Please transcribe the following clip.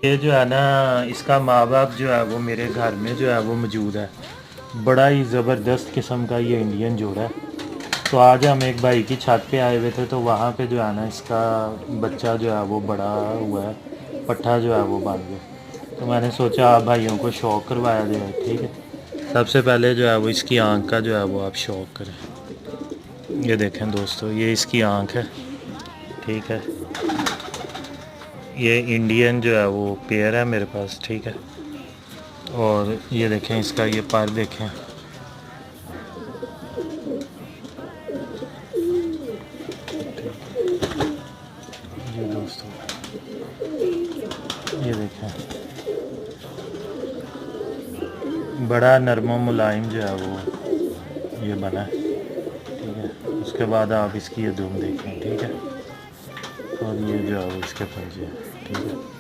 ये जो है ना, इसका माँ बाप जो है वो मेरे घर में जो है वो मौजूद है। बड़ा ही ज़बरदस्त किस्म का ये इंडियन जोड़ा है। तो आज हम एक भाई की छत पे आए हुए थे, तो वहाँ पे जो है ना इसका बच्चा जो है वो बड़ा हुआ है, पट्ठा जो है वो बन गया। तो मैंने सोचा आप भाइयों को शौक करवाया जाए। ठीक है, सबसे पहले जो है वो इसकी आँख का जो है वो आप शौक करें। ये देखें दोस्तों, ये इसकी आँख है। ठीक है, ये इंडियन जो है वो पेयर है मेरे पास। ठीक है, और ये देखें इसका ये पर देखें। ये दोस्तों, ये देखें, बड़ा नरम व मुलायम जो है वो ये बना है। ठीक है, उसके बाद आप इसकी ये दुम देखें। ठीक है, और ये जो है वो इसके पंजे हैं। ठीक है।